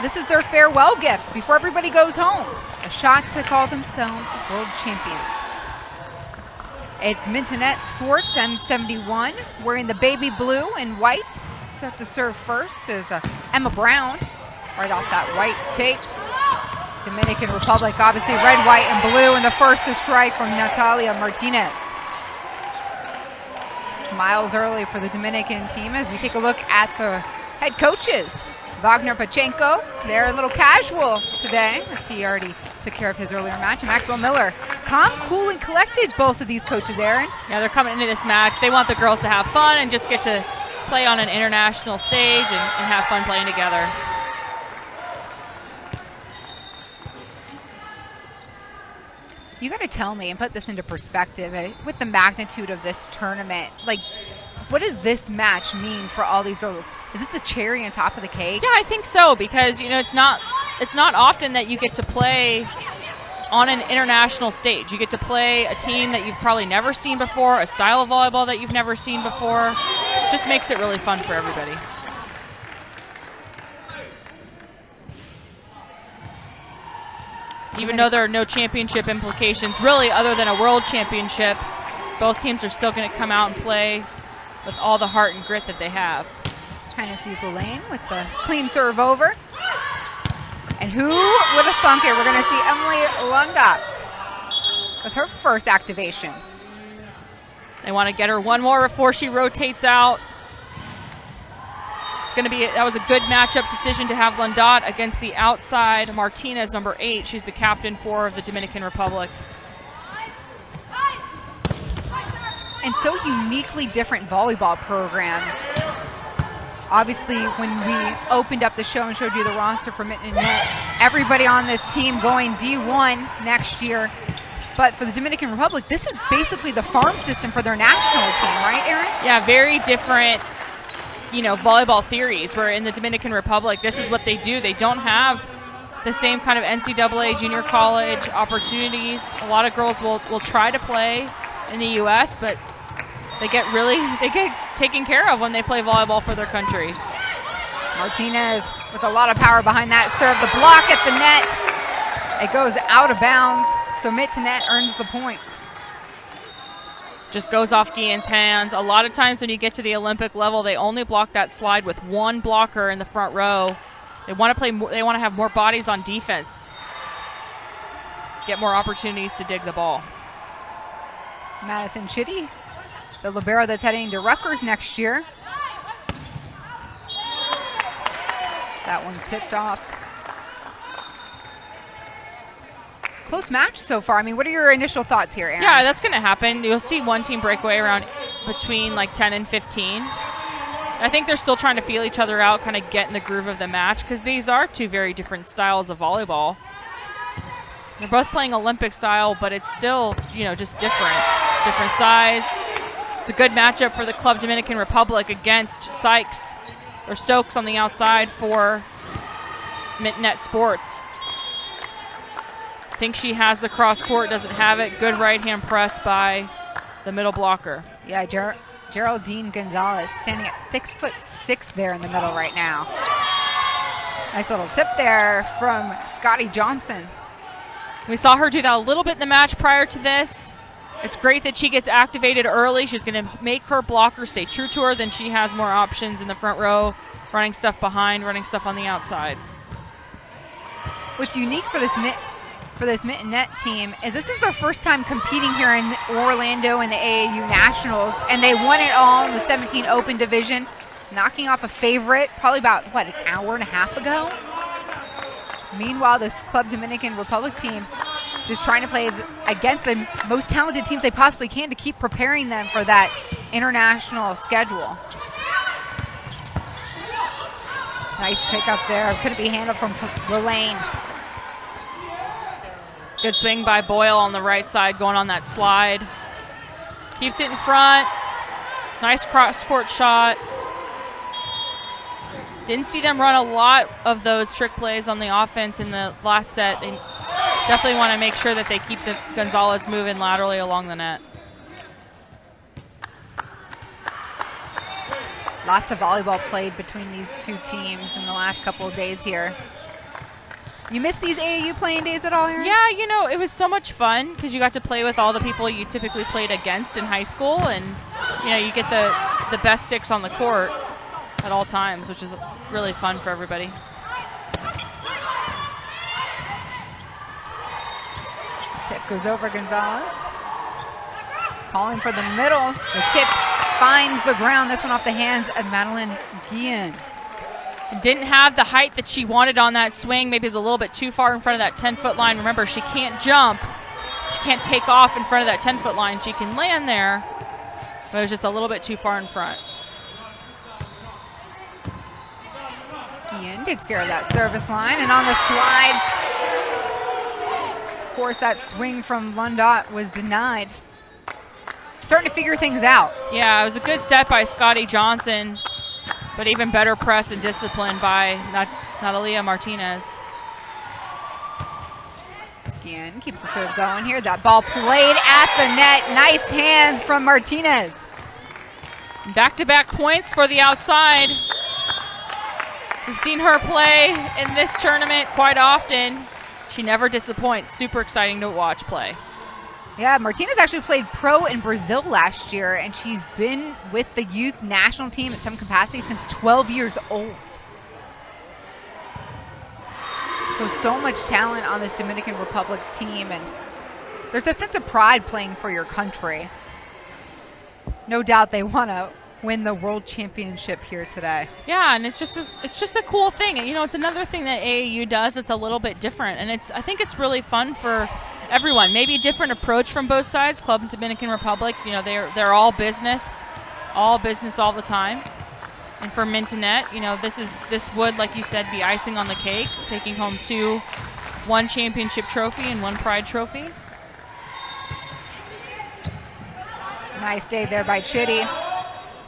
This is their farewell gift before everybody goes home. A shot to call themselves world champions. It's Mintonette Sports M71 wearing the baby blue and white. Set to serve first is Emma Brown right off that white tape. Dominican Republic, obviously red, white, and blue, and the first to strike from Natalia Martinez. Smiles early for the Dominican team as we take a look at the head coaches. Wagner Pachenko, they're a little casual today as he already took care of his earlier match. Maxwell Miller, calm, cool, and collected, both of these coaches, Aaron. Yeah, they're coming into this match. They want the girls to have fun and just get to play on an international stage and have fun playing together. You got to tell me and put this into perspective with the magnitude of this tournament. Like, what does this match mean for all these girls? Is this the cherry on top of the cake? Yeah, I think so, because it's not often that you get to play on an international stage. You get to play a team that you've probably never seen before, a style of volleyball that you've never seen before. It just makes it really fun for everybody. Even though there are no championship implications, really, other than a world championship, both teams are still going to come out and play with all the heart and grit that they have. Tennessee Lane with the clean serve over. And who would have thunk it? We're going to see Emily Lundop with her first activation. They want to get her one more before she rotates out. It's going to be, that was a good matchup decision to have Lundot against the outside Martinez, number 8. She's the captain for the Dominican Republic. And so uniquely different volleyball programs. Obviously, when we opened up the show and showed you the roster for Mintonette, everybody on this team going D1 next year. But for the Dominican Republic, this is basically the farm system for their national team, right, Aaron? Yeah, very different, volleyball theories, where in the Dominican Republic, this is what they do. They don't have the same kind of NCAA junior college opportunities. A lot of girls will try to play in the U.S., but they get taken care of when they play volleyball for their country. Martinez with a lot of power behind that serve. The block at the net. It goes out of bounds, so Mintonette earns the point. Just goes off Guillen's hands. A lot of times when you get to the Olympic level, they only block that slide with one blocker in the front row. They want to play. They want to have more bodies on defense. Get more opportunities to dig the ball. Madison Chitty, the libero that's heading to Rutgers next year. That one tipped off. Close match so far. I mean, what are your initial thoughts here, Aaron? Yeah, that's going to happen. You'll see one team breakaway around between 10 and 15. I think they're still trying to feel each other out, kind of get in the groove of the match, because these are two very different styles of volleyball. They're both playing Olympic style, but it's still, just different. Different size. It's a good matchup for the Club Dominican Republic against Sykes or Stokes on the outside for Mintonette Sports. Think she has the cross court, doesn't have it. Good right hand press by the middle blocker. Yeah, Geraldine Gonzalez standing at 6'6" there in the middle right now. Nice little tip there from Scotty Johnson. We saw her do that a little bit in the match prior to this. It's great that she gets activated early. She's going to make her blocker stay true to her. Then she has more options in the front row, running stuff behind, running stuff on the outside. What's unique for this Mintonette team is this is their first time competing here in Orlando in the AAU Nationals, and they won it all in the 17 Open Division, knocking off a favorite probably about, an hour and a half ago? Meanwhile, this Club Dominican Republic team just trying to play against the most talented teams they possibly can to keep preparing them for that international schedule. Nice pickup there. Couldn't be handled from Lane. Good swing by Boyle on the right side, going on that slide. Keeps it in front. Nice cross-court shot. Didn't see them run a lot of those trick plays on the offense in the last set. They definitely want to make sure that they keep the Gonzalez moving laterally along the net. Lots of volleyball played between these two teams in the last couple of days here. You miss these AAU playing days at all, Aaron? Yeah, you know, it was so much fun because you got to play with all the people you typically played against in high school, and you know, you get the best 6 on the court at all times, which is really fun for everybody. Tip goes over Gonzalez. Calling for the middle. The tip finds the ground. This one off the hands of Madeline Guillen. Didn't have the height that she wanted on that swing. Maybe it was a little bit too far in front of that 10-foot line. Remember, she can't jump. She can't take off in front of that 10-foot line. She can land there, but it was just a little bit too far in front. Guillen takes care of that service line, and on the slide, of course, that swing from Lundot was denied. Starting to figure things out. Yeah, it was a good set by Scotty Johnson, but even better press and discipline by Natalia Martinez. Guillen keeps the serve going here. That ball played at the net. Nice hands from Martinez. Back-to-back points for the outside. We've seen her play in this tournament quite often. She never disappoints. Super exciting to watch play. Yeah, Martinez actually played pro in Brazil last year, and she's been with the youth national team at some capacity since 12 years old. So much talent on this Dominican Republic team, and there's a sense of pride playing for your country. No doubt they want to win the world championship here today. Yeah, and it's just a cool thing. And, you know, it's another thing that AAU does that's a little bit different, and I think it's really fun for everyone. Maybe a different approach from both sides. Club and Dominican Republic, you know, they're all business all the time. And for Mintonette, you know, this would, like you said, be icing on the cake, taking home one championship trophy and one pride trophy. Nice day there by Chitty.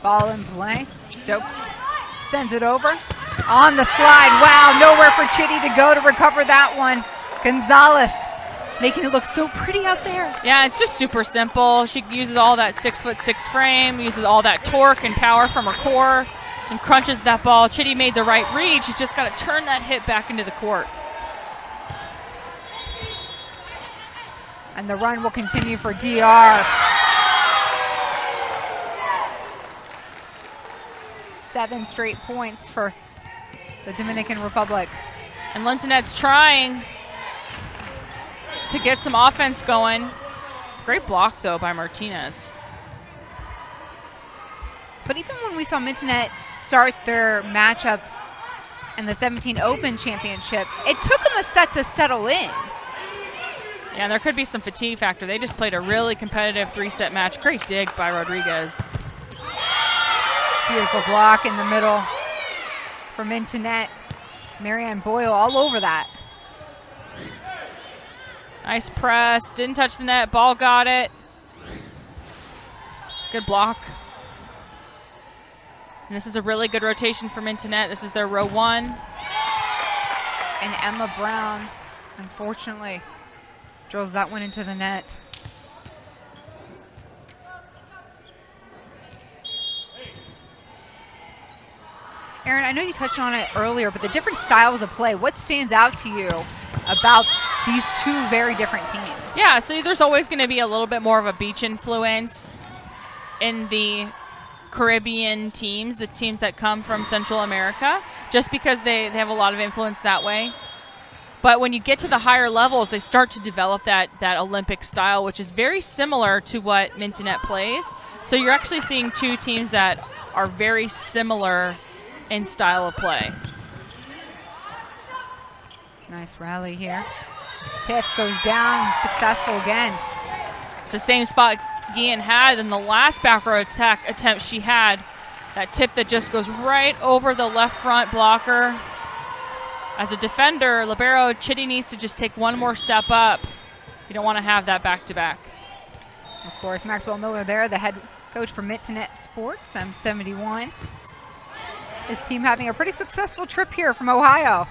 Ball in play. Stokes sends it over. On the slide. Wow, nowhere for Chitty to go to recover that one. Gonzalez making it look so pretty out there. Yeah, it's just super simple. She uses all that 6'6" frame, uses all that torque and power from her core, and crunches that ball. Chitty made the right read. She's just got to turn that hit back into the court. And the run will continue for DR. 7 straight points for the Dominican Republic. And Lintonette's trying to get some offense going. Great block, though, by Martinez. But even when we saw Mintonette start their matchup in the 17 Open Championship, it took them a set to settle in. Yeah, and there could be some fatigue factor. They just played a really competitive 3-set match. Great dig by Rodriguez. Beautiful block in the middle for Mintonette. Marianne Boyle all over that. Nice press. Didn't touch the net. Ball got it. Good block. And this is a really good rotation for Mintonette. This is their row 1. And Emma Brown, unfortunately, drills that one into the net. Aaron, I know you touched on it earlier, but the different styles of play, what stands out to you about these two very different teams? Yeah, so there's always going to be a little bit more of a beach influence in the Caribbean teams, the teams that come from Central America, just because they have a lot of influence that way. But when you get to the higher levels, they start to develop that Olympic style, which is very similar to what Mintonette plays. So you're actually seeing two teams that are very similar in style of play. Nice rally here. Tip goes down, successful again. It's the same spot Guillen had in the last back row attack attempt she had. That tip that just goes right over the left front blocker. As a defender, libero, Chitty needs to just take one more step up. You don't want to have that back-to-back. Of course, Maxwell Miller there, the head coach for Mintonette Sports, M71. His team having a pretty successful trip here from Ohio.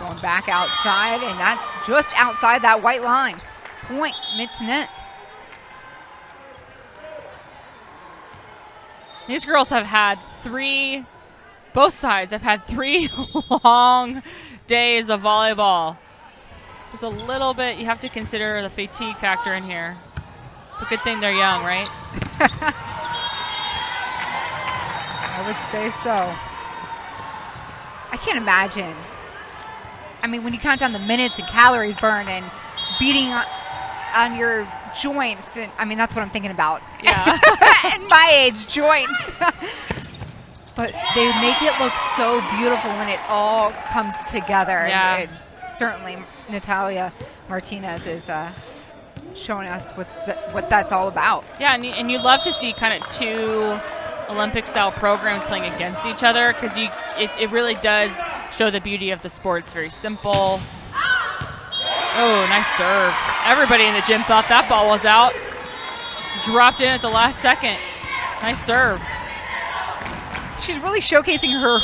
Going back outside, and that's just outside that white line. Point, Mintonette. These girls have had 3 Both sides have had 3 long days of volleyball. There's a little bit, you have to consider the fatigue factor in here. It's a good thing they're young, right? I would say so. I can't imagine. I mean, when you count down the minutes and calories burned and beating on your joints, and I mean, that's what I'm thinking about. Yeah. At my age, joints. But they make it look so beautiful when it all comes together. Yeah. And certainly, Natalia Martinez is showing us what that's all about. Yeah, and you love to see kind of 2 Olympic-style programs playing against each other because it really does show the beauty of the sport. It's very simple. Oh, nice serve. Everybody in the gym thought that ball was out. Dropped in at the last second. Nice serve. She's really showcasing her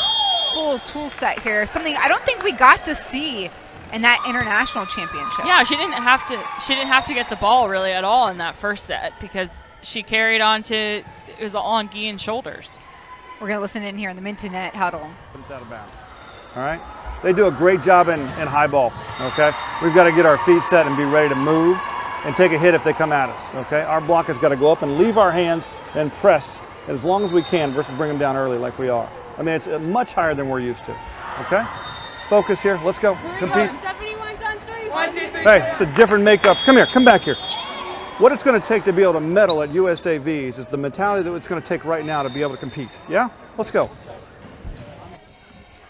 full tool set here. Something I don't think we got to see in that international championship. Yeah, she didn't have to get the ball really at all in that first set because she carried on to, it was all on Guillen's shoulders. We're going to listen in here in the Mintonette huddle. Comes out of bounds. All right? They do a great job in high ball, okay? We've got to get our feet set and be ready to move and take a hit if they come at us, okay? Our block has got to go up and leave our hands and press as long as we can versus bring them down early like we are. I mean, it's much higher than we're used to, okay? Focus here. Let's go. Compete. 71's on 3. 1, 2, 3. Hey, it's a different makeup. Come here. Come back here. What it's going to take to be able to medal at USAVs is the mentality that it's going to take right now to be able to compete. Yeah? Let's go.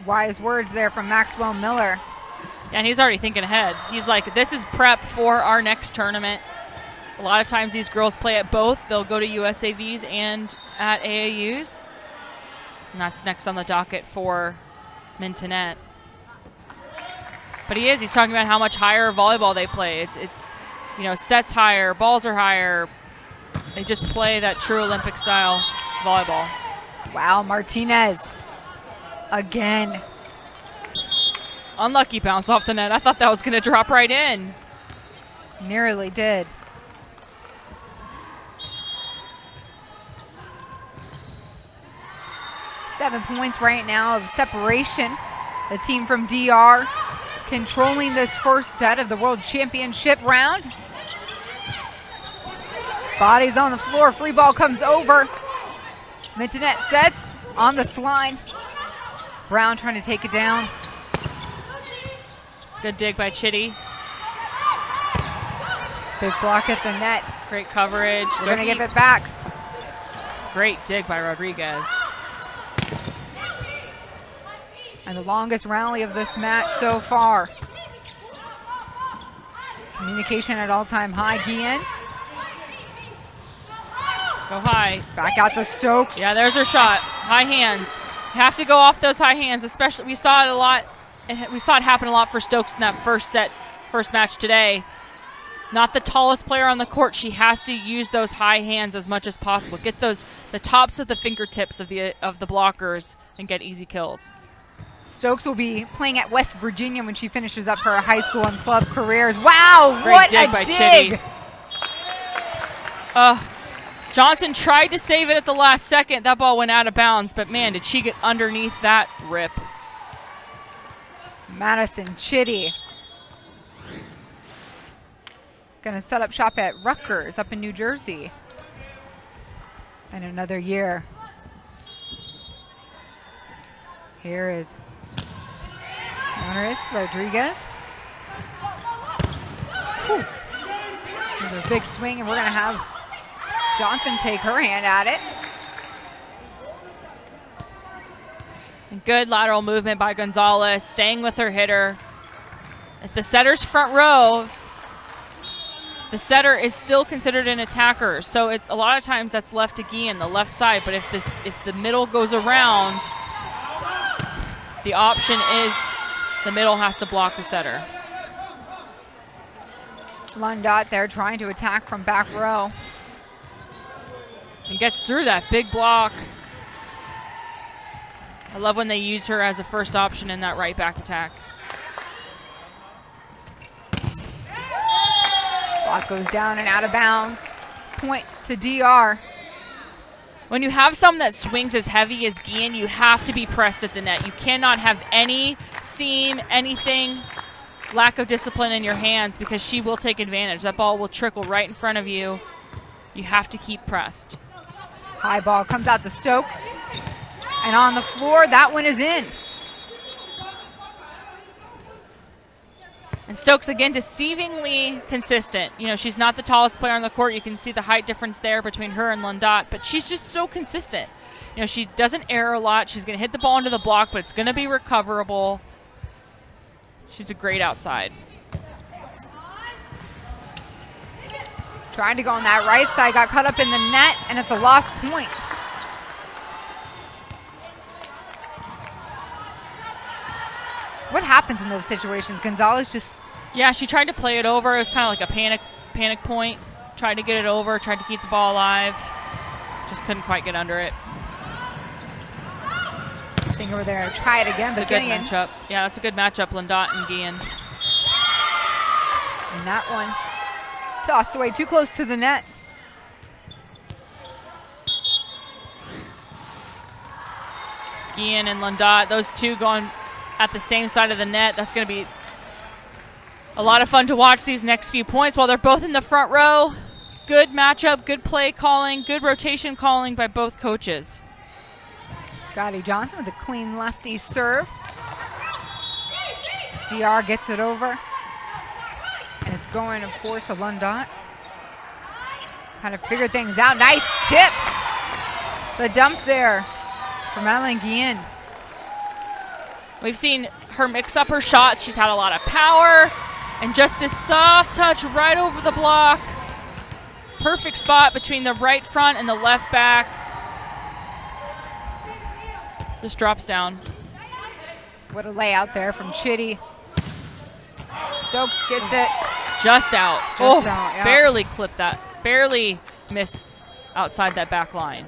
Wise words there from Maxwell Miller. Yeah, and he's already thinking ahead. He's like, this is prep for our next tournament. A lot of times these girls play at both. They'll go to USAVs and at AAUs. And that's next on the docket for Mintonette. But he's talking about how much higher volleyball they play. It's you know, sets higher, balls are higher. They just play that true Olympic style volleyball. Wow, Martinez. Again. Unlucky bounce off the net. I thought that was going to drop right in. Nearly did. Seven points right now of separation. The team from DR controlling this first set of the World Championship round. Bodies on the floor. Free ball comes over. Mintonette sets on the slide. Brown trying to take it down. Good dig by Chitty. Big block at the net. Great coverage. We're going to give it back. Great dig by Rodriguez. And the longest rally of this match so far. Communication at all-time high. Guillen. Go high. Back out to Stokes. Yeah, there's her shot. High hands. You have to go off those high hands, especially we saw it a lot. We saw it happen a lot for Stokes in that first match today. Not the tallest player on the court. She has to use those high hands as much as possible. Get the tops of the fingertips of the blockers and get easy kills. Stokes will be playing at West Virginia when she finishes up her high school and club careers. Wow, great what dig a by dig! Chitty. Johnson tried to save it at the last second. That ball went out of bounds, but man, did she get underneath that rip. Madison Chitty. Gonna set up shop at Rutgers up in New Jersey in another year. Here is Monteris Rodriguez. Whew. Another big swing, and we're gonna have Johnson take her hand at it. And good lateral movement by Gonzalez, staying with her hitter. At the setter's front row, the setter is still considered an attacker. So a lot of times that's left to Guillen, the left side. But if the middle goes around, the option is the middle has to block the setter. Lundot there trying to attack from back row. And gets through that big block. I love when they use her as a first option in that right back attack. Block goes down and out of bounds. Point to DR. When you have someone that swings as heavy as Guillen, you have to be pressed at the net. You cannot have any seam, anything, lack of discipline in your hands, because she will take advantage. That ball will trickle right in front of you. You have to keep pressed. High ball comes out to Stokes. And on the floor, that one is in. And Stokes, again, deceivingly consistent. You know, she's not the tallest player on the court. You can see the height difference there between her and Lundot, but she's just so consistent. You know, she doesn't err a lot. She's going to hit the ball into the block, but it's going to be recoverable. She's a great outside. Trying to go on that right side, got caught up in the net, and it's a lost point. What happens in those situations? Gonzalez just... Yeah, she tried to play it over. It was kind of like a panic point. Tried to get it over, tried to keep the ball alive. Just couldn't quite get under it. I think over there, try it again, It's but a good Guillen. matchup. Yeah, that's a good matchup, Lundot and Guillen. And that one tossed away too close to the net. Guillen and Lundot, those two going at the same side of the net. That's going to be a lot of fun to watch these next few points while they're both in the front row. Good matchup, good play calling, good rotation calling by both coaches. Scotty Johnson with a clean lefty serve. DR gets it over. And it's going, of course, to Lundot. Kind of figured things out. Nice tip. The dump there from Madeline Guillen. We've seen her mix up her shots. She's had a lot of power. And just this soft touch right over the block. Perfect spot between the right front and the left back. Just drops down. What a layout there from Chitty. Stokes gets it. Just out. Just out, yeah. Barely clipped that. Barely missed outside that back line.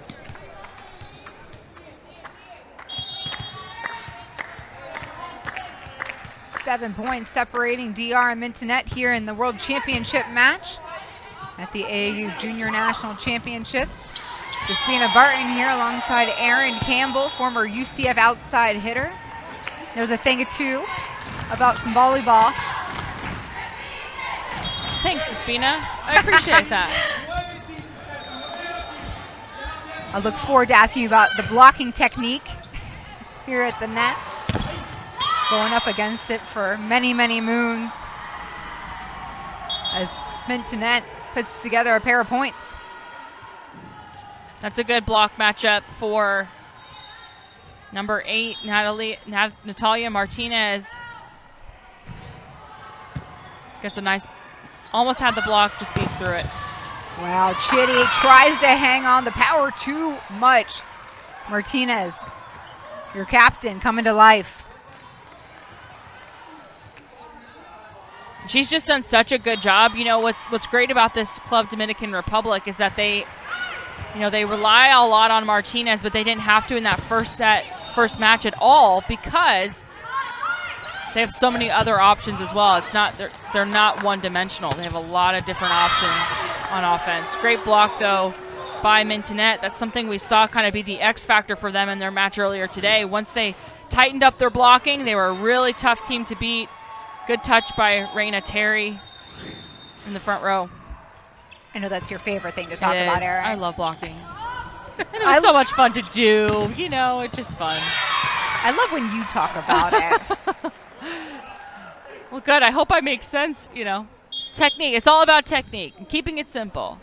Seven points separating DR and Mintonette here in the World Championship match at the AAU Junior National Championships. Despina Barton here alongside Erin Campbell, former UCF outside hitter. Knows a thing or two about some volleyball. Thanks, Despina. I appreciate that. I look forward to asking you about the blocking technique here at the net. Going up against it for many, many moons as Mintonette puts together a pair of points. That's a good block matchup for number 8, Natalia Martinez. Gets a nice, almost had the block, just beats through it. Wow, Chitty tries to hang on the power too much. Martinez, your captain, coming to life. She's just done such a good job. You know, what's great about this club, Dominican Republic, is that they rely a lot on Martinez, but they didn't have to in that first match at all because they have so many other options as well. It's not they're not one-dimensional. They have a lot of different options on offense. Great block though by Mintonette. That's something we saw kind of be the X factor for them in their match earlier today. Once they tightened up their blocking, they were a really tough team to beat. Good touch by Raina Terry in the front row. I know that's your favorite thing to talk about, Erin. I love blocking. And it was so much fun to do. You know, it's just fun. I love when you talk about it. Well, good. I hope I make sense, you know. Technique. It's all about technique and keeping it simple.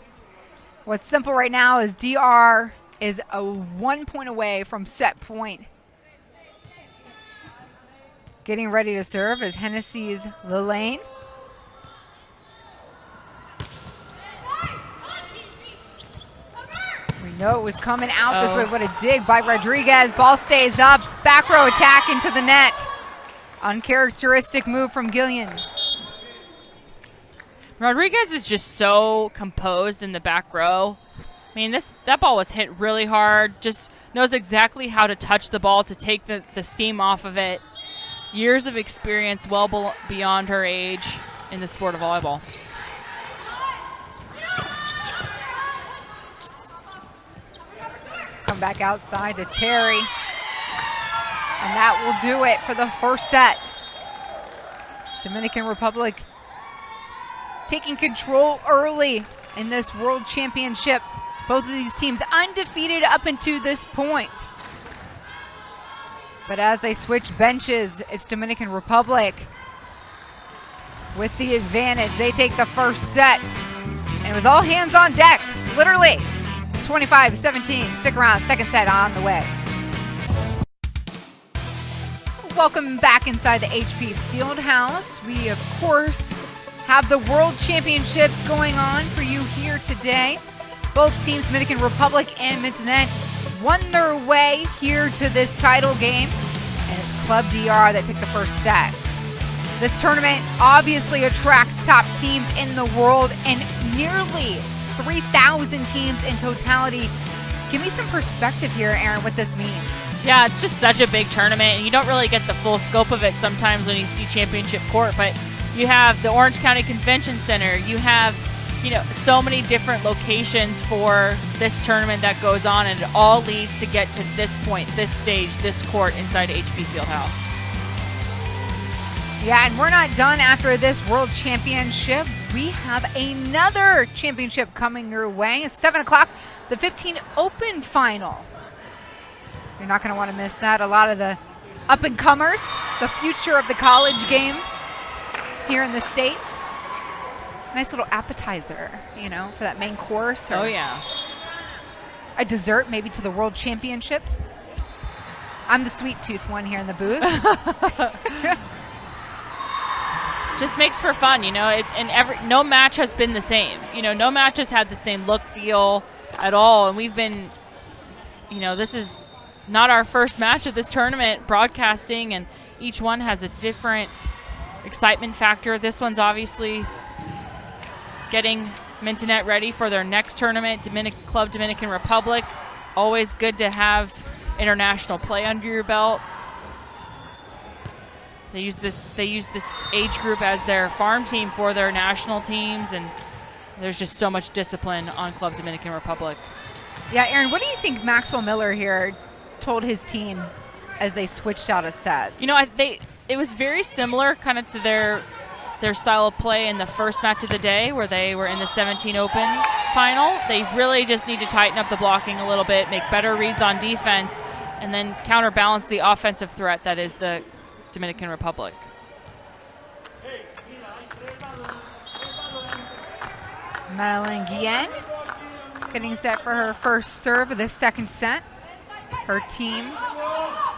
What's simple right now is DR is a 1 point away from set point. Getting ready to serve is Hennessy's Lilane. We know it was coming out this way. What a dig by Rodriguez. Ball stays up. Back row attack into the net. Uncharacteristic move from Guillen. Rodriguez is just so composed in the back row. I mean, that ball was hit really hard. Just knows exactly how to touch the ball to take the steam off of it. Years of experience well beyond her age in the sport of volleyball. Going back outside to Terry. And that will do it for the first set. Dominican Republic taking control early in this World Championship. Both of these teams undefeated up until this point. But as they switch benches, it's Dominican Republic with the advantage. They take the first set. And it was all hands on deck, literally. 25-17, stick around, second set on the way. Welcome back inside the HP Fieldhouse. We, of course, have the World Championships going on for you here today. Both teams, Dominican Republic and Mintonette, won their way here to this title game. And it's Club DR that took the first set. This tournament obviously attracts top teams in the world and nearly 3,000 teams in totality. Give me some perspective here, Aaron, what this means. Yeah, it's just such a big tournament, and you don't really get the full scope of it sometimes when you see championship court, but you have the Orange County Convention Center, you have, so many different locations for this tournament that goes on, and it all leads to get to this point, this stage, this court inside HP Fieldhouse. Yeah, and we're not done after this World Championship. We have another championship coming your way. It's 7 o'clock, the 15 Open Final. You're not going to want to miss that. A lot of the up-and-comers, the future of the college game here in the States. Nice little appetizer, for that main course. Oh, yeah. A dessert maybe to the World Championships. I'm the sweet tooth one here in the booth. Just makes for fun, no match has been the same. No match has had the same look, feel at all. And we've been, this is not our first match of this tournament broadcasting, and each one has a different excitement factor. This one's obviously getting Mintonette ready for their next tournament, Club Dominican Republic. Always good to have international play under your belt. They use this age group as their farm team for their national teams, and there's just so much discipline on Club Dominican Republic. Yeah, Aaron, what do you think Maxwell Miller here told his team as they switched out of sets? It was very similar kind of to their style of play in the first match of the day where they were in the 17 Open final. They really just need to tighten up the blocking a little bit, make better reads on defense, and then counterbalance the offensive threat that is the Dominican Republic. Madeline Guillen getting set for her first serve of the second set. Her team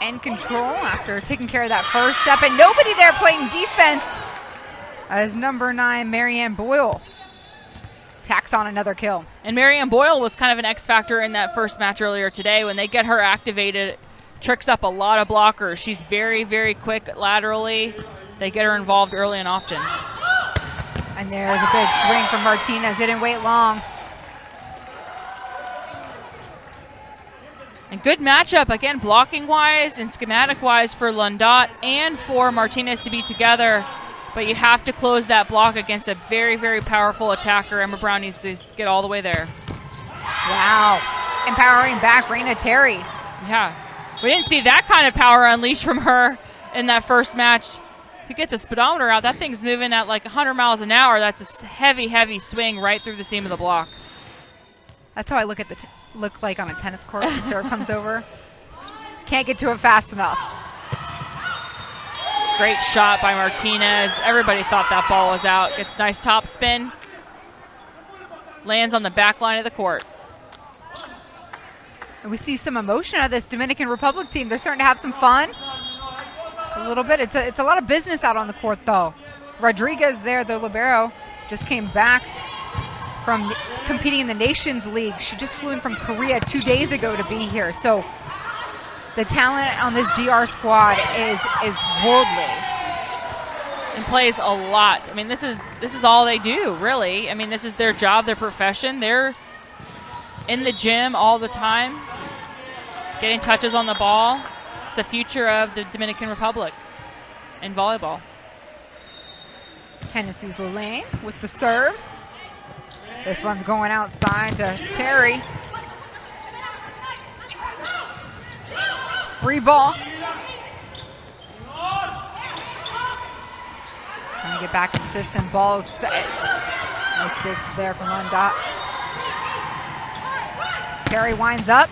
in control after taking care of that first set, but nobody there playing defense as number 9, Marianne Boyle, tacks on another kill. And Marianne Boyle was kind of an X factor in that first match earlier today. When they get her activated, tricks up a lot of blockers. She's very, very quick laterally. They get her involved early and often. And there's a big swing from Martinez. Didn't wait long. And good matchup, again, blocking-wise and schematic-wise for Lundot and for Martinez to be together. But you have to close that block against a very, very powerful attacker. Emma Brown needs to get all the way there. Wow. Empowering back, Raina Terry. Yeah. We didn't see that kind of power unleashed from her in that first match. You get the speedometer out, that thing's moving at like 100 miles an hour. That's a heavy, heavy swing right through the seam of the block. That's how I look at look like on a tennis court when the serve comes over. Can't get to it fast enough. Great shot by Martinez. Everybody thought that ball was out. Gets nice top spin. Lands on the back line of the court. And we see some emotion out of this Dominican Republic team. They're starting to have some fun. A little bit. It's a lot of business out on the court, though. Rodriguez there, the libero, just came back from competing in the Nations League. She just flew in from Korea 2 days ago to be here. So the talent on this DR squad is worldly. And plays a lot. I mean, this is all they do, really. I mean, this is their job, their profession. They're in the gym all the time, getting touches on the ball. It's the future of the Dominican Republic in volleyball. Hennessy Lane with the serve. This one's going outside to Terry. Free ball. Trying to get back in the system. Ball set. Nice dig there from Lundot. Terry winds up,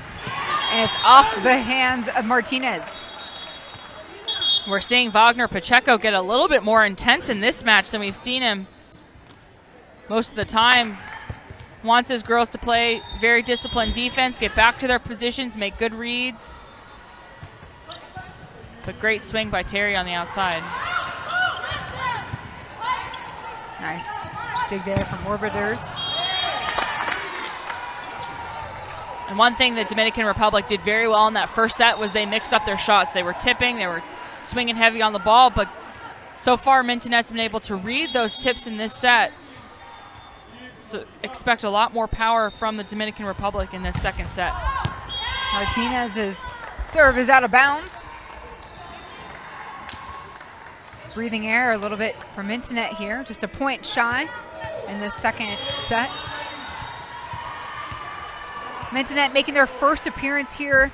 and it's off the hands of Martinez. We're seeing Wagner Pacheco get a little bit more intense in this match than we've seen him most of the time. Wants his girls to play very disciplined defense, get back to their positions, make good reads. But great swing by Terry on the outside. Nice dig there from Orbiters. And one thing the Dominican Republic did very well in that first set was they mixed up their shots. They were tipping, they were swinging heavy on the ball, but so far Mintonette's been able to read those tips in this set. So expect a lot more power from the Dominican Republic in this second set. Martinez's serve is out of bounds. Breathing air a little bit for Mintonette here, just a point shy in this second set. Mintonette making their first appearance here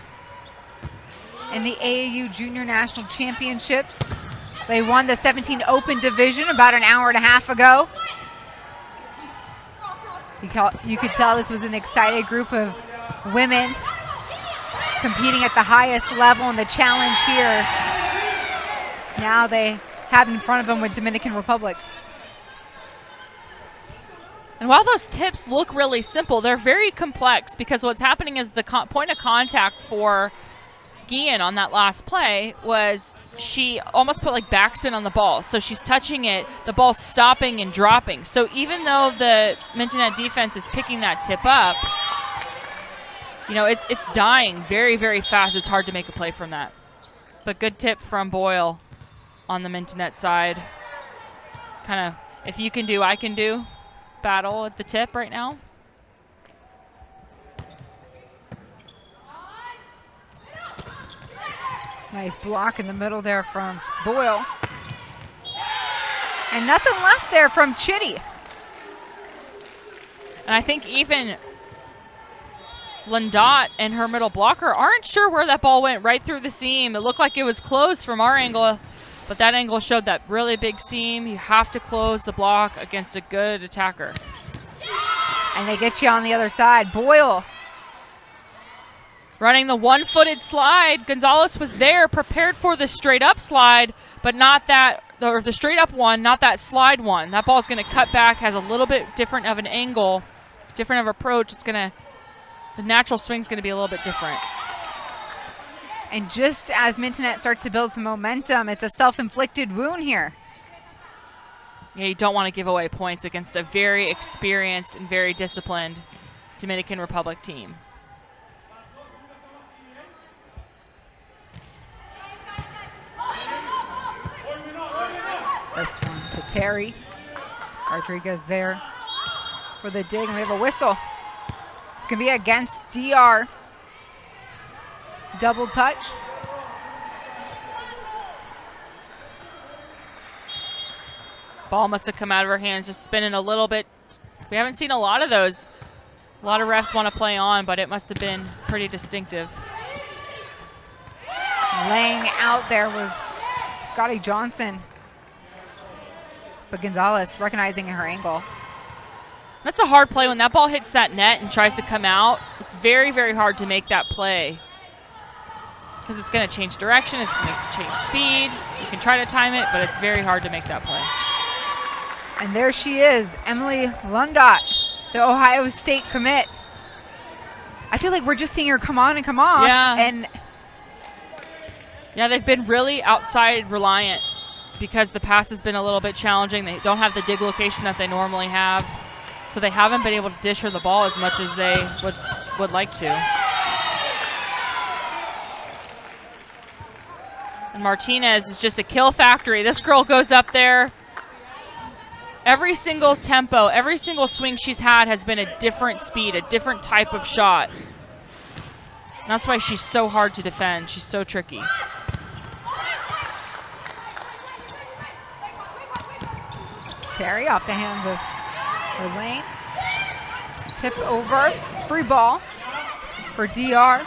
in the AAU Junior National Championships. They won the 17 Open Division about an hour and a half ago. You could tell this was an excited group of women competing at the highest level in the challenge here. Now they have in front of them with Dominican Republic. And while those tips look really simple, they're very complex because what's happening is the point of contact for Guillen on that last play was she almost put like backspin on the ball. So she's touching it, the ball's stopping and dropping. So even though the Mintonette defense is picking that tip up, you know, it's dying very, very fast. It's hard to make a play from that. But good tip from Boyle on the Mintonette side. Kind of, if you can do, I can do battle at the tip right now. Nice block in the middle there from Boyle. And nothing left there from Chitty. And I think even Lundot and her middle blocker aren't sure where that ball went right through the seam. It looked like it was closed from our angle, but that angle showed that really big seam. You have to close the block against a good attacker. And they get you on the other side. Boyle running the one-footed slide. Gonzalez was there, prepared for the straight-up slide, but not that, or the straight-up one, not that slide one. That ball's going to cut back, has a little bit different of an angle, different of approach. It's going to, the natural swing's going to be a little bit different. And just as Mintonette starts to build some momentum, it's a self-inflicted wound here. Yeah, you don't want to give away points against a very experienced and very disciplined Dominican Republic team. This one to Terry. Rodriguez there for the dig, and we have a whistle. It's going to be against DR. Double touch. Ball must have come out of her hands, just spinning a little bit. We haven't seen a lot of those. A lot of refs want to play on, but it must have been pretty distinctive. Laying out there was Scotty Johnson. But Gonzalez recognizing her angle. That's a hard play when that ball hits that net and tries to come out. It's very, very hard to make that play because it's going to change direction. It's going to change speed. You can try to time it, but it's very hard to make that play. And there she is, Emily Lundot, the Ohio State commit. I feel like we're just seeing her come on and come off. Yeah. And yeah, they've been really outside reliant because the pass has been a little bit challenging. They don't have the dig location that they normally have. So they haven't been able to dish her the ball as much as they would like to. And Martinez is just a kill factory. This girl goes up there. Every single tempo, every single swing she's had has been a different speed, a different type of shot. And that's why she's so hard to defend. She's so tricky. Terry off the hands of Elaine. Tip over. Free ball for DR.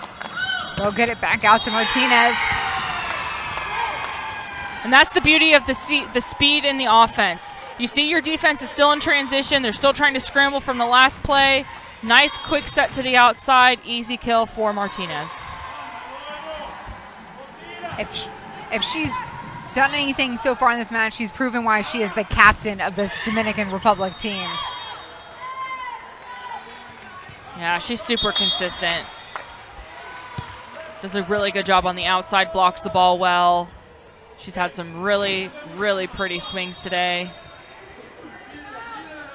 They'll get it back out to Martinez. And that's the beauty of the speed in the offense. You see your defense is still in transition. They're still trying to scramble from the last play. Nice quick set to the outside. Easy kill for Martinez. If she's done anything so far in this match, she's proven why she is the captain of this Dominican Republic team. Yeah, she's super consistent. Does a really good job on the outside, blocks the ball well. She's had some really, really pretty swings today.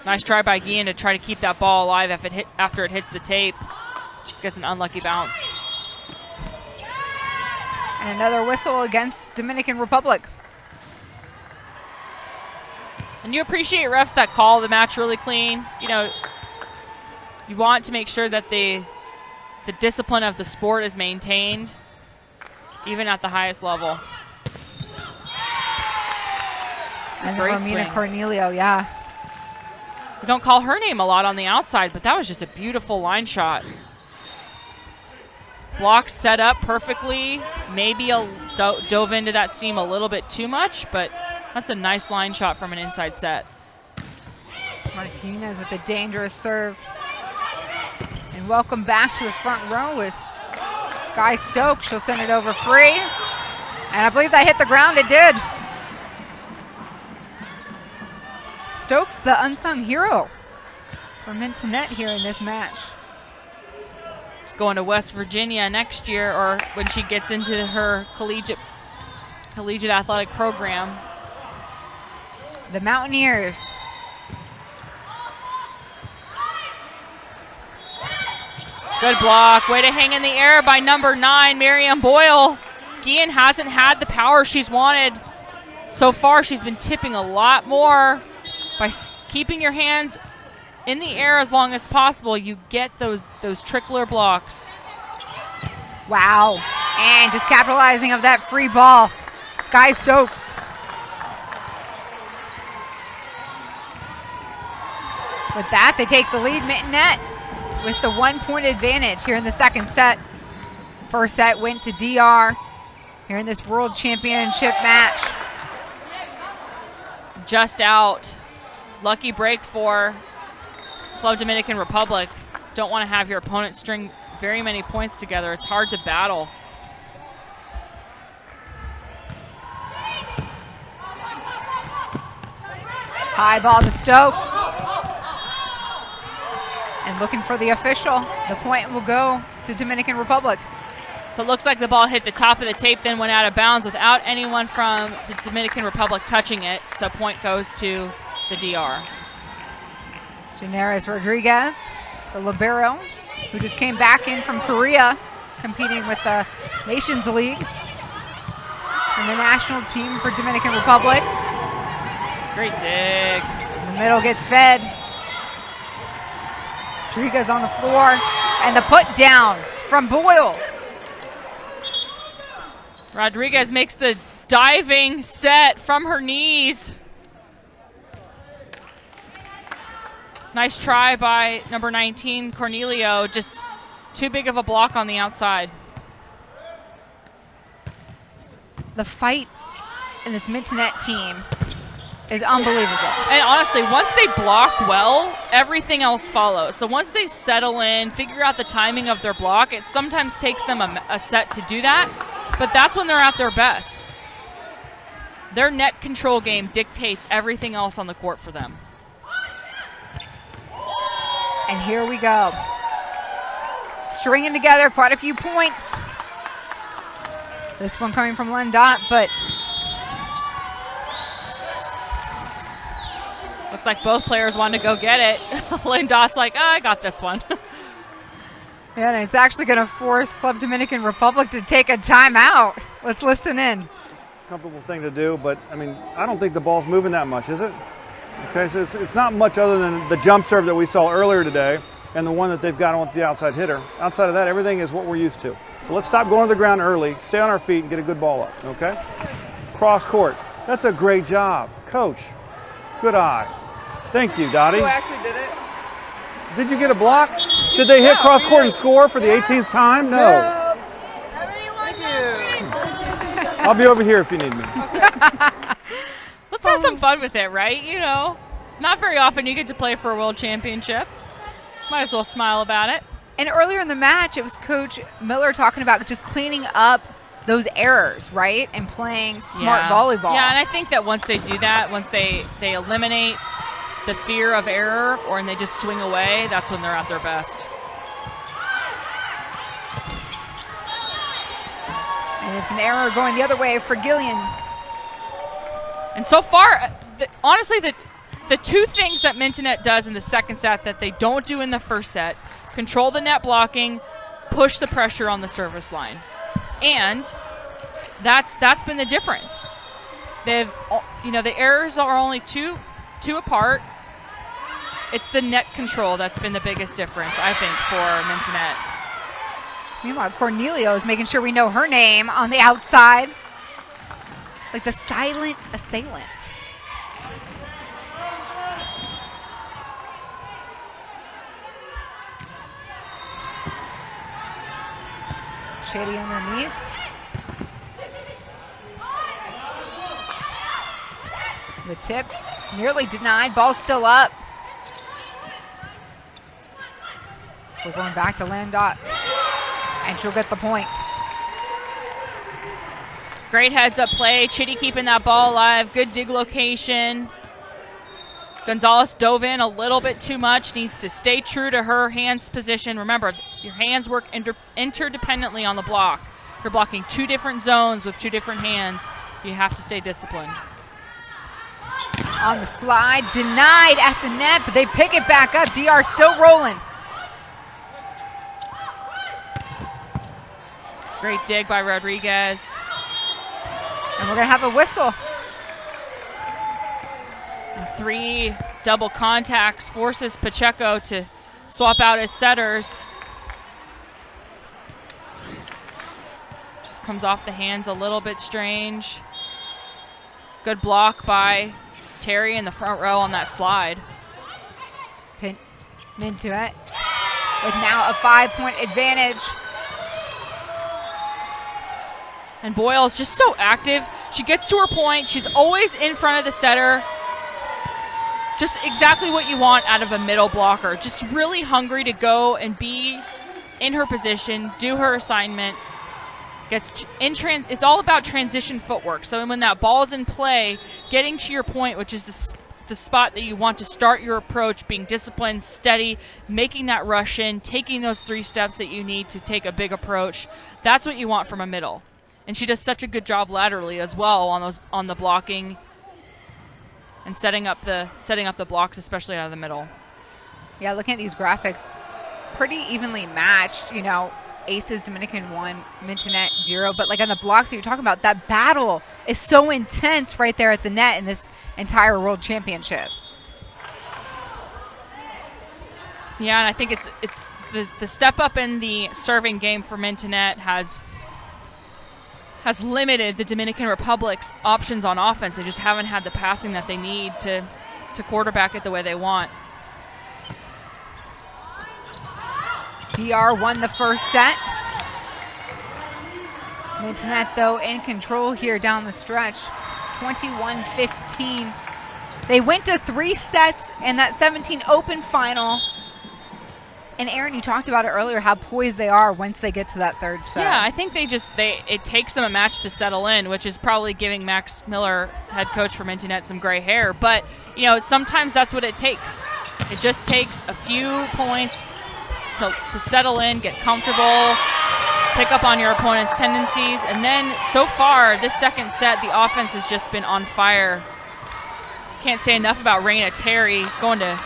Nice try by Guillen to try to keep that ball alive after it hits the tape. Just gets an unlucky bounce. And another whistle against Dominican Republic. And you appreciate refs that call the match really clean. You know, you want to make sure that the discipline of the sport is maintained, even at the highest level. And great Romina swing. Cornelio, yeah. We don't call her name a lot on the outside, but that was just a beautiful line shot. Block set up perfectly. Maybe dove into that seam a little bit too much, but that's a nice line shot from an inside set. Martinez with a dangerous serve. And welcome back to the front row with Sky Stokes. She'll send it over free. And I believe that hit the ground. It did. Stokes, the unsung hero for men to net here in this match. She's going to West Virginia next year, or when she gets into her collegiate athletic program. The Mountaineers. Good block. Way to hang in the air by number 9, Miriam Boyle. Guillen hasn't had the power she's wanted. So far, she's been tipping a lot more. By keeping your hands in the air as long as possible, you get those trickler blocks. Wow. And just capitalizing of that free ball. Sky Stokes. With that, they take the lead, Mitten Net, with the 1-point advantage here in the second set. First set went to DR here in this World Championship match. Just out. Lucky break for Club Dominican Republic. Don't want to have your opponent string very many points together. It's hard to battle. High ball to Stokes. And looking for the official. The point will go to Dominican Republic. So it looks like the ball hit the top of the tape, then went out of bounds without anyone from the Dominican Republic touching it. So point goes to the DR. Janaris Rodriguez, the libero, who just came back in from Korea, competing with the Nations League. And the national team for Dominican Republic. Great dig. In the middle gets fed. Rodriguez on the floor. And the put down from Boyle. Rodriguez makes the diving set from her knees. Nice try by number 19, Cornelio. Just too big of a block on the outside. The fight in this Mintonet team is unbelievable. And honestly, once they block well, everything else follows. So once they settle in, figure out the timing of their block, it sometimes takes them a set to do that, but that's when they're at their best. Their net control game dictates everything else on the court for them. And here we go. Stringing together quite a few points. This one coming from Lendot, but looks like both players wanted to go get it. Lendot's like, oh, I got this one. yeah, and it's actually going to force Club Dominican Republic to take a timeout. Let's listen in. Comfortable thing to do, but I mean, I don't think the ball's moving that much, is it? Okay, so it's not much other than the jump serve that we saw earlier today and the one that they've got on with the outside hitter. Outside of that, everything is what we're used to. So let's stop going to the ground early, stay on our feet, and get a good ball up, okay? Cross court. That's a great job. Coach, good eye. Thank you, Dottie. Who actually did it? Did you get a block? Did they hit cross court and score for the 18th time? No. Everyone, I'll be over here if you need me. Let's have some fun with it, right? You know, not very often you get to play for a world championship. Might as well smile about it. And earlier in the match, it was Coach Miller talking about just cleaning up those errors, right? And playing smart volleyball. Yeah, and I think that once they do that, once they eliminate the fear of error and they just swing away, that's when they're at their best. And it's an error going the other way for Gillian. And so far, honestly, the two things that Mintonette does in the second set that they don't do in the first set, control the net blocking, push the pressure on the service line. And that's been the difference. They've, you know, the errors are only two apart. It's the net control that's been the biggest difference, I think, for Mintonette. Meanwhile, Cornelio is making sure we know her name on the outside. Like the silent assailant. Shady underneath. The tip nearly denied. Ball still up. We're going back to Landot. And she'll get the point. Great heads-up play. Chitty keeping that ball alive. Good dig location. Gonzalez dove in a little bit too much. Needs to stay true to her hands position. Remember, your hands work interdependently on the block. You're blocking two different zones with two different hands. You have to stay disciplined. On the slide, denied at the net, but they pick it back up. DR still rolling. Great dig by Rodriguez. And we're going to have a whistle. And 3 double contacts forces Pacheco to swap out his setters. Just comes off the hands a little bit strange. Good block by Terry in the front row on that slide. Mintonette with now a 5-point advantage. And Boyle's just so active. She gets to her point. She's always in front of the setter. Just exactly what you want out of a middle blocker. Just really hungry to go and be in her position, do her assignments. It's all about transition footwork. So when that ball's in play, getting to your point, which is the spot that you want to start your approach, being disciplined, steady, making that rush in, taking those 3 steps that you need to take a big approach. That's what you want from a middle. And she does such a good job laterally as well on the blocking and setting up the blocks, especially out of the middle. Yeah, looking at these graphics, pretty evenly matched. You know, Aces, Dominican 1, Mintonette 0. But like on the blocks that you're talking about, that battle is so intense right there at the net in this entire World Championship. Yeah, and I think it's the step up in the serving game for Mintonette has limited the Dominican Republic's options on offense. They just haven't had the passing that they need to quarterback it the way they want. DR won the first set. Mintonette, though, in control here down the stretch. 21-15. They went to 3 sets in that 17 Open final. And Aaron, you talked about it earlier, how poised they are once they get to that third set. Yeah, I think it takes them a match to settle in, which is probably giving Max Miller, head coach for Mintonette, some gray hair. But, you know, sometimes that's what it takes. It just takes a few points to settle in, get comfortable, pick up on your opponent's tendencies. And then, so far, this second set, the offense has just been on fire. Can't say enough about Raina Terry going to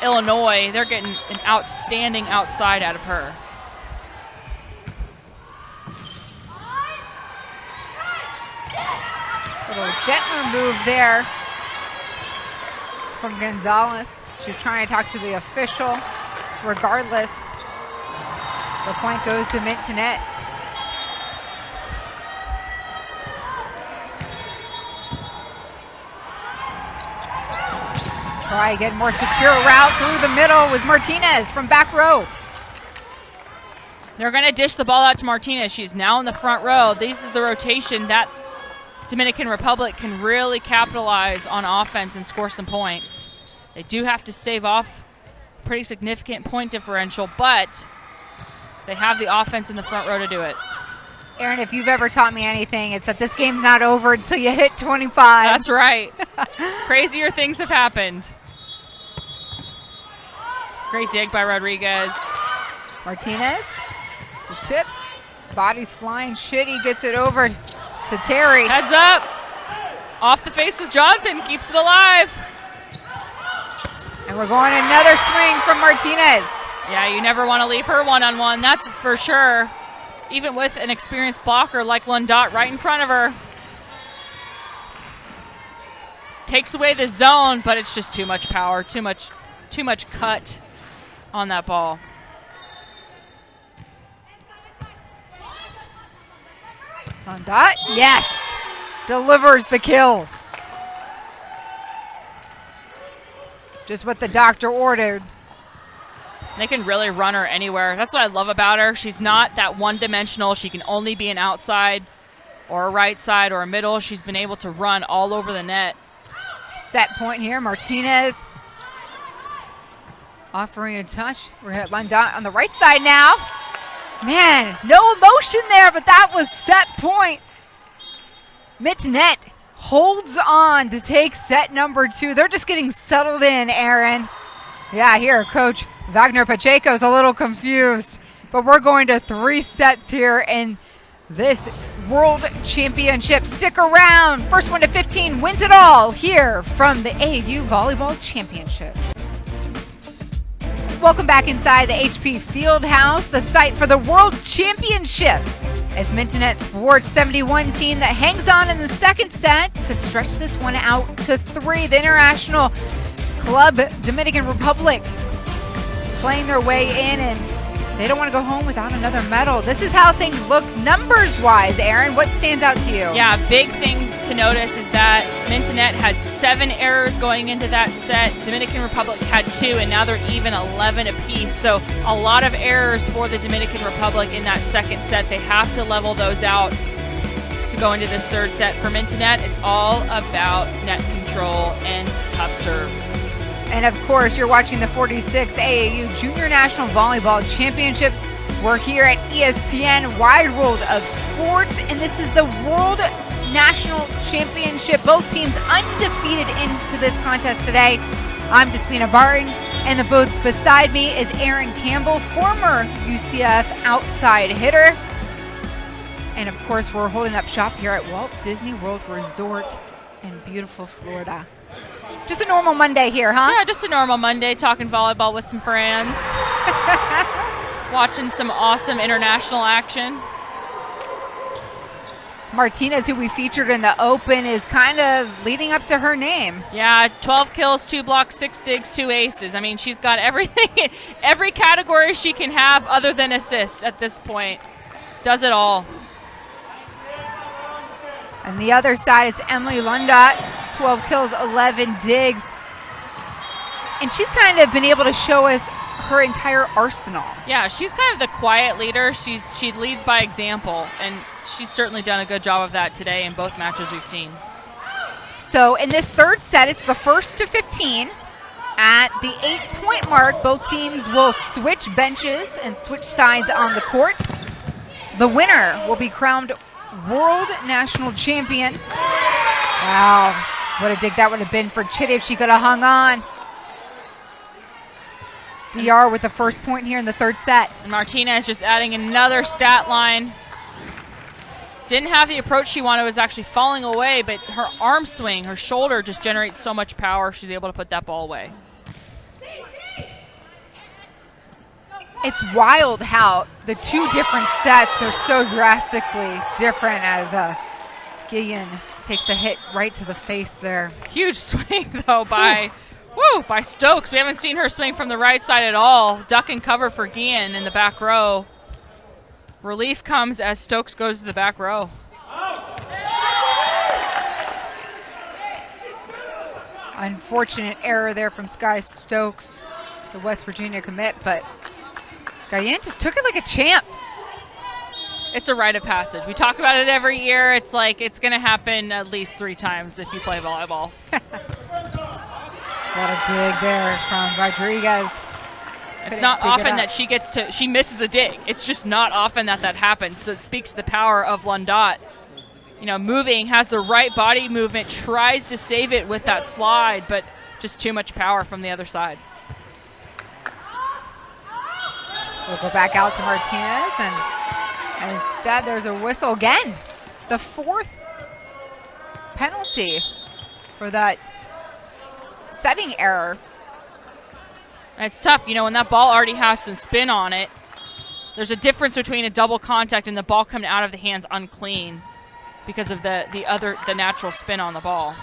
Illinois. They're getting an outstanding outside out of her. Little gentler move there from Gonzalez. She's trying to talk to the official. Regardless, the point goes to Mintonette. Try again, more secure route through the middle was Martinez from back row. They're going to dish the ball out to Martinez. She's now in the front row. This is the rotation that Dominican Republic can really capitalize on offense and score some points. They do have to stave off a pretty significant point differential, but they have the offense in the front row to do it. Aaron, if you've ever taught me anything, it's that this game's not over until you hit 25. That's right. Crazier things have happened. Great dig by Rodriguez. Martinez, the tip, body's flying. Shitty gets it over to Terry. Heads up. Off the face of Johnson, keeps it alive. And we're going another swing from Martinez. Yeah, you never want to leave her one-on-one, that's for sure. Even with an experienced blocker like Lundot right in front of her. Takes away the zone, but it's just too much power, too much cut on that ball. Lundot, yes, delivers the kill. Just what the doctor ordered. They can really run her anywhere. That's what I love about her. She's not that one-dimensional. She can only be an outside or a right side or a middle. She's been able to run all over the net. Set point here, Martinez offering a touch. We're going to Lundot on the right side now. Man, no emotion there, but that was set point. Mittenet holds on to take set number 2. They're just getting settled in, Aaron. Yeah, here, Coach Wagner Pacheco's a little confused, but we're going to 3 sets here in this World Championship. Stick around. First one to 15 wins it all here from the AAU Volleyball Championship. Welcome back inside the HP Fieldhouse, the site for the World Championship, as Mintonet's Ward 71 team that hangs on in the second set to stretch this one out to 3. The International Club Dominican Republic playing their way in, and they don't want to go home without another medal. This is how things look numbers-wise, Aaron. What stands out to you? Yeah, big thing to notice is that Mintonet had 7 errors going into that set. Dominican Republic had 2, and now they're even 11 apiece. So a lot of errors for the Dominican Republic in that second set. They have to level those out to go into this third set. For Mintonet, it's all about net control and tough serve. And of course, you're watching the 46th AAU Junior National Volleyball Championships. We're here at ESPN Wide World of Sports, and this is the World National Championship. Both teams undefeated into this contest today. I'm Despina Barton, and the booth beside me is Aaron Campbell, former UCF outside hitter. And of course, we're holding up shop here at Walt Disney World Resort in beautiful Florida. Just a normal Monday here, huh? Yeah, just a normal Monday, talking volleyball with some friends. Watching some awesome international action. Martinez, who we featured in the Open, is kind of leading up to her name. Yeah, 12 kills, 2 blocks, 6 digs, 2 aces. I mean, she's got everything, every category she can have other than assists at this point. Does it all. On the other side, it's Emily Lundot, 12 kills, 11 digs. And she's kind of been able to show us her entire arsenal. Yeah, she's kind of the quiet leader. She leads by example, and she's certainly done a good job of that today in both matches we've seen. So in this third set, it's the first to 15. At the 8-point mark, both teams will switch benches and switch sides on the court. The winner will be crowned World National Champion. Wow, what a dig that would have been for Chitty if she could have hung on. DR with the first point here in the third set. And Martinez just adding another stat line. Didn't have the approach she wanted, was actually falling away, but her arm swing, her shoulder just generates so much power, she's able to put that ball away. It's wild how the 2 different sets are so drastically different as Gillian takes a hit right to the face there. Huge swing, though, by Stokes. We haven't seen her swing from the right side at all. Duck and cover for Guillen in the back row. Relief comes as Stokes goes to the back row. Unfortunate error there from Sky Stokes, the West Virginia commit, but Guillen just took it like a champ. It's a rite of passage. We talk about it every year. It's like it's going to happen at least 3 times if you play volleyball. What a dig there from Rodriguez. It's not often that she misses a dig. It's just not often that happens. So it speaks to the power of Lundot. You know, moving, has the right body movement, tries to save it with that slide, but just too much power from the other side. We'll go back out to Martinez, and instead there's a whistle again. The 4th penalty for that setting error. And it's tough, you know, when that ball already has some spin on it. There's a difference between a double contact and the ball coming out of the hands unclean because of the natural spin on the ball.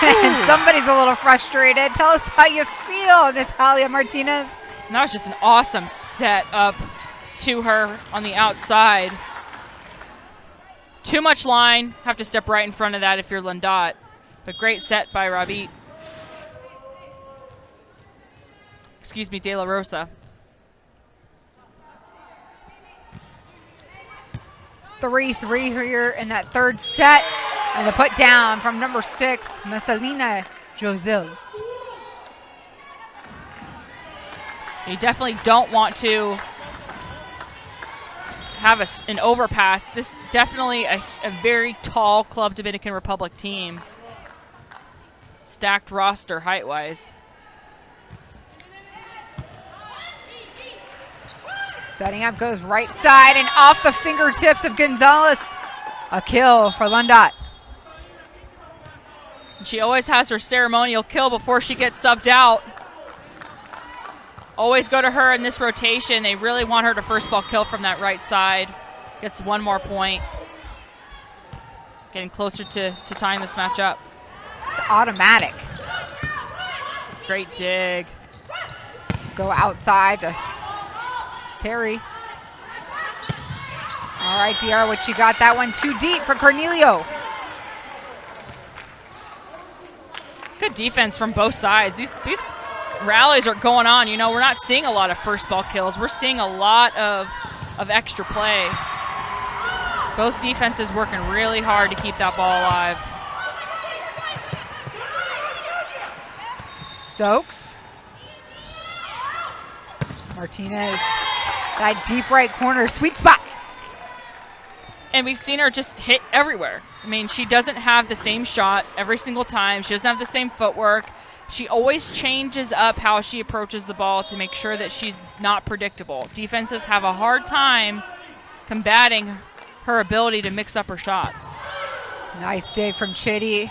And somebody's a little frustrated. Tell us how you feel, Natalia Martinez. And that was just an awesome set up to her on the outside. Too much line. Have to step right in front of that if you're Lundot. But great set by Rabit. Excuse me, De La Rosa. 3-3 here in that 3rd set. And the put down from number 6, Messalina Josil. You definitely don't want to have an overpass. This definitely a very tall Club Dominican Republic team. Stacked roster height-wise. Setting up, goes right side and off the fingertips of Gonzalez. A kill for Lundot. She always has her ceremonial kill before she gets subbed out. Always go to her in this rotation. They really want her to first ball kill from that right side. Gets 1 more point. Getting closer to tying this match up. It's automatic. Great dig. Go outside to Terry. All right, DR, what you got? That one too deep for Cornelio. Good defense from both sides. These rallies are going on. You know, we're not seeing a lot of first ball kills. We're seeing a lot of extra play. Both defenses working really hard to keep that ball alive. Stokes. Martinez. That deep right corner, sweet spot. And we've seen her just hit everywhere. I mean, she doesn't have the same shot every single time. She doesn't have the same footwork. She always changes up how she approaches the ball to make sure that she's not predictable. Defenses have a hard time combating her ability to mix up her shots. Nice dig from Chitty.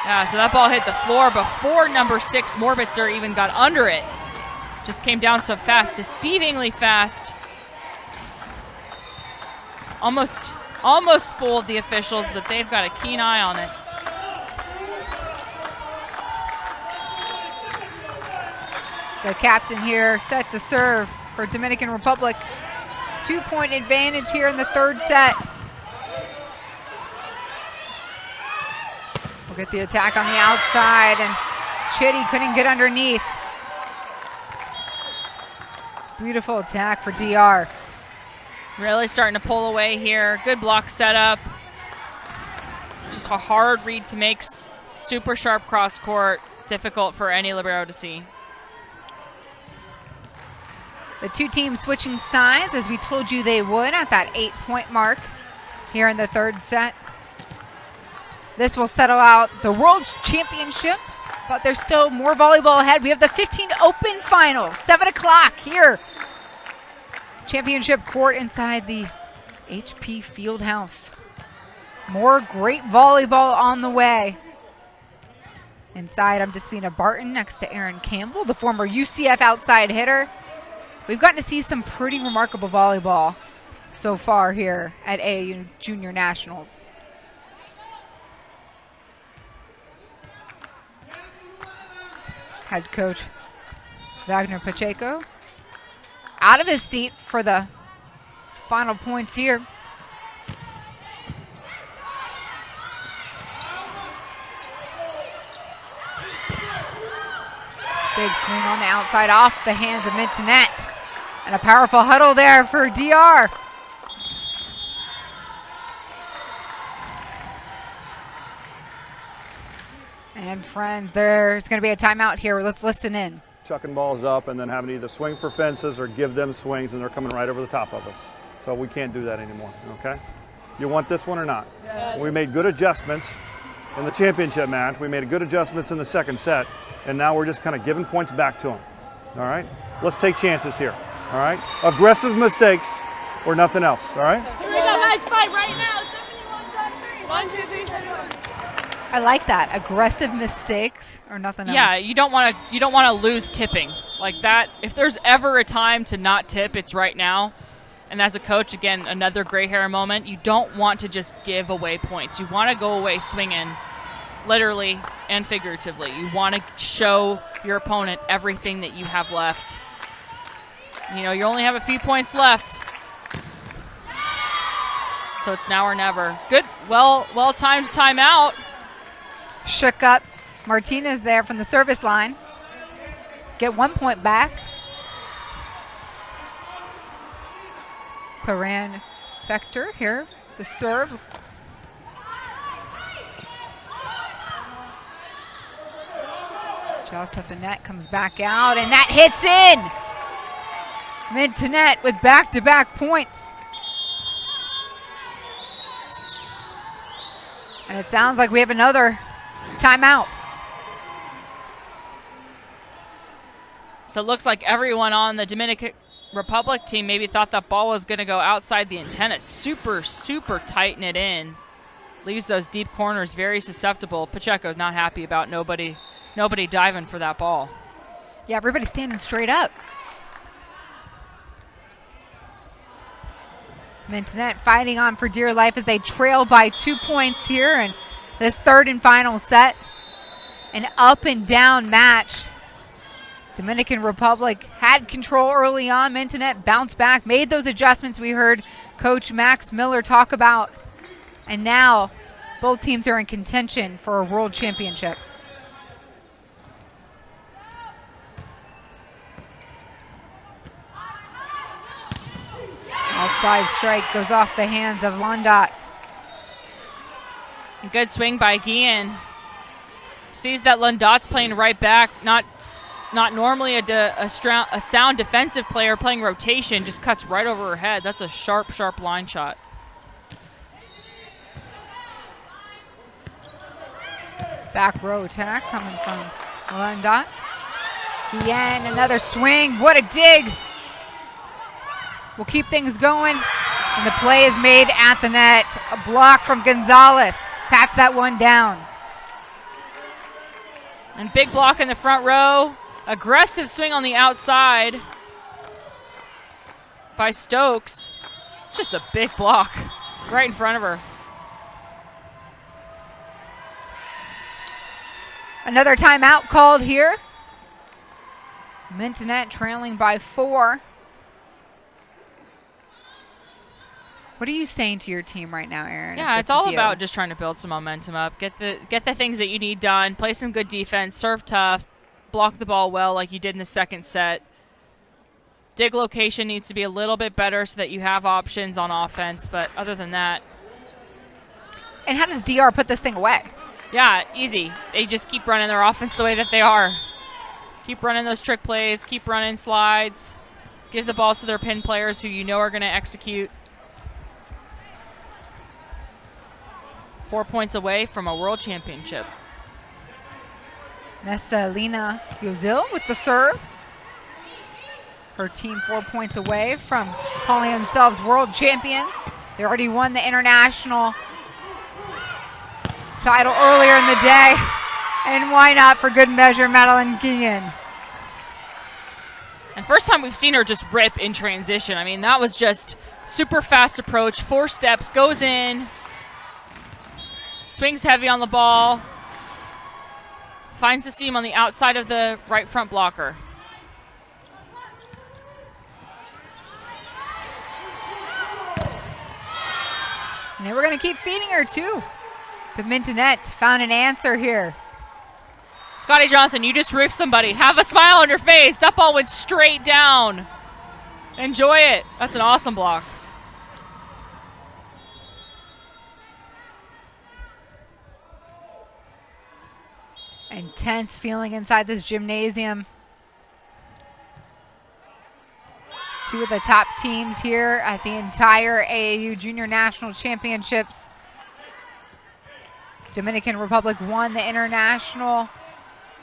Yeah, so that ball hit the floor before number 6, Morbitzer, even got under it. Just came down so fast, deceivingly fast. Almost fooled the officials, but they've got a keen eye on it. The captain here set to serve for Dominican Republic. 2-point advantage here in the 3rd set. We'll get the attack on the outside, and Chitty couldn't get underneath. Beautiful attack for DR. Really starting to pull away here. Good block setup. Just a hard read to make. Super sharp cross court. Difficult for any libero to see. The 2 teams switching sides as we told you they would at that 8-point mark here in the 3rd set. This will settle out the World Championship, but there's still more volleyball ahead. We have the 15 Open Final, 7 o'clock here. Championship court inside the HP Fieldhouse. More great volleyball on the way. Inside, I'm Despina Barton next to Aaron Campbell, the former UCF outside hitter. We've gotten to see some pretty remarkable volleyball so far here at AAU Junior Nationals. Head coach Wagner Pacheco out of his seat for the final points here. Big swing on the outside off the hands of Mintonet. And a powerful huddle there for DR. And friends, there's going to be a timeout here. Let's listen in. Chucking balls up and then having to either swing for fences or give them swings, and they're coming right over the top of us. So we can't do that anymore, okay? You want this one or not? Yes. We made good adjustments in the championship match. We made good adjustments in the second set, and now we're just kind of giving points back to them, all right? Let's take chances here, all right? Aggressive mistakes or nothing else, all right? Here we go, guys. Fight right now. 71 on 3. 1, 2, 3, 71. I like that. Aggressive mistakes or nothing else. Yeah, you don't want to lose tipping like that. If there's ever a time to not tip, it's right now. And as a coach, again, another gray hair moment. You don't want to just give away points. You want to go away swinging, literally and figuratively. You want to show your opponent everything that you have left. You know, you only have a few points left. So it's now or never. Good, well-timed timeout. Shook up. Martinez there from the service line. Get 1 point back. Claran Fector here, the serve. Just at the net, comes back out, and that hits in! Mid to net with back-to-back points. And it sounds like we have another timeout. So it looks like everyone on the Dominican Republic team maybe thought that ball was going to go outside the antenna. Super, super tighten it in. Leaves those deep corners very susceptible. Pacheco's not happy about nobody diving for that ball. Yeah, everybody's standing straight up. Mintonet fighting on for dear life as they trail by 2 points here in this third and final set. An up and down match. Dominican Republic had control early on. Mintonet bounced back, made those adjustments we heard Coach Max Miller talk about. And now both teams are in contention for a world championship. Outside strike goes off the hands of Londot. Good swing by Guillen. Sees that Lundot's playing right back. Not normally a sound defensive player playing rotation. Just cuts right over her head. That's a sharp, sharp line shot. Back row attack coming from Lundot. Guillen, another swing. What a dig. We'll keep things going. And the play is made at the net. A block from Gonzalez. Pats that one down. And big block in the front row. Aggressive swing on the outside by Stokes. It's just a big block right in front of her. Another timeout called here. Mintonet trailing by 4. What are you saying to your team right now, Aaron? Yeah, it's all about just trying to build some momentum up. Get the things that you need done. Play some good defense. Serve tough. Block the ball well like you did in the second set. Dig location needs to be a little bit better so that you have options on offense. But other than that. And how does DR put this thing away? Yeah, easy. They just keep running their offense the way that they are. Keep running those trick plays. Keep running slides. Give the balls to their pin players who you know are going to execute. 4 points away from a world championship. Messalina Yozil with the serve. Her team 4 points away from calling themselves world champions. They already won the international title earlier in the day. And why not, for good measure, Madeline Guillen. And first time we've seen her just rip in transition. I mean, that was just super fast approach. 4 steps, goes in. Swings heavy on the ball. Finds the seam on the outside of the right front blocker. And they were going to keep feeding her too. But Mintonet found an answer here. Scotty Johnson, you just roofed somebody. Have a smile on your face. That ball went straight down. Enjoy it. That's an awesome block. Intense feeling inside this gymnasium. Two of the top teams here at the entire AAU Junior National Championships. Dominican Republic won the International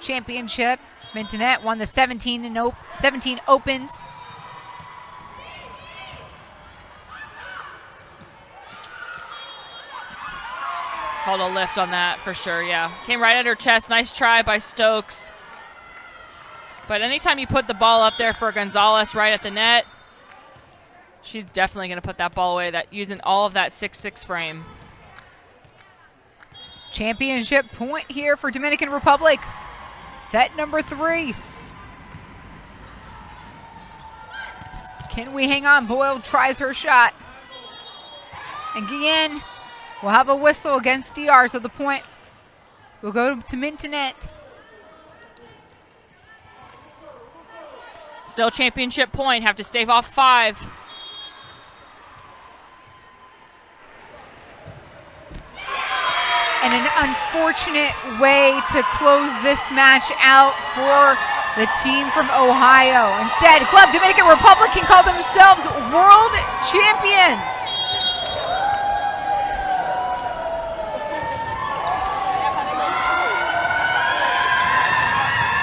Championship. Mintonette won the 17 Opens. Called a lift on that for sure, yeah. Came right at her chest. Nice try by Stokes. But anytime you put the ball up there for Gonzalez right at the net, she's definitely going to put that ball away, that using all of that 6-6 frame. Championship point here for Dominican Republic. Set number 3. Can we hang on? Boyle tries her shot. And Guillen will have a whistle against DR, so the point will go to Mintonette. Still championship point, have to stave off 5. And an unfortunate way to close this match out for the team from Ohio. Instead, Club Dominican Republic can call themselves world champions.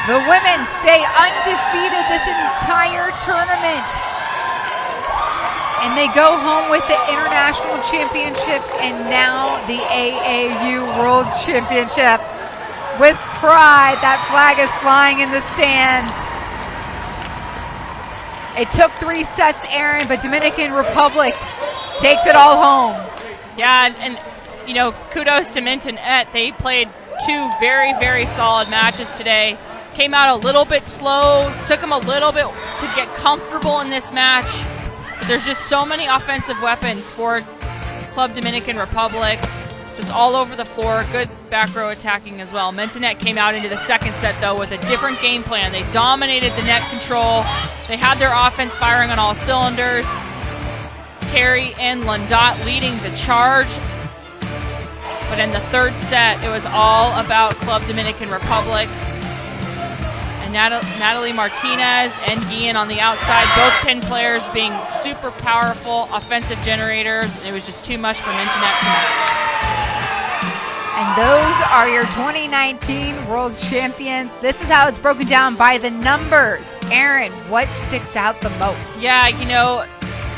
The women stay undefeated this entire tournament. And they go home with the International Championship and now the AAU World Championship. With pride, that flag is flying in the stands. It took 3 sets, Aaron, but Dominican Republic takes it all home. Yeah, and you know, kudos to Mintonette. They played 2 very, very solid matches today. Came out a little bit slow, took them a little bit to get comfortable in this match. There's just so many offensive weapons for Club Dominican Republic, just all over the floor. Good back row attacking as well. Mintonette came out into the second set, though, with a different game plan. They dominated the net control. They had their offense firing on all cylinders. Terry and Lundot leading the charge. But in the third set, it was all about Club Dominican Republic. And Natalie Martinez and Guillen on the outside, both pin players being super powerful offensive generators. It was just too much for Mintonette to match. And those are your 2019 World Champions. This is how it's broken down by the numbers. Aaron, what sticks out the most? Yeah, you know,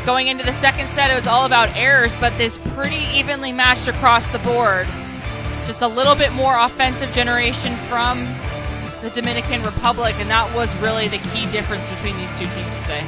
going into the second set, it was all about errors, but this pretty evenly matched across the board. Just a little bit more offensive generation from the Dominican Republic, and that was really the key difference between these two teams today.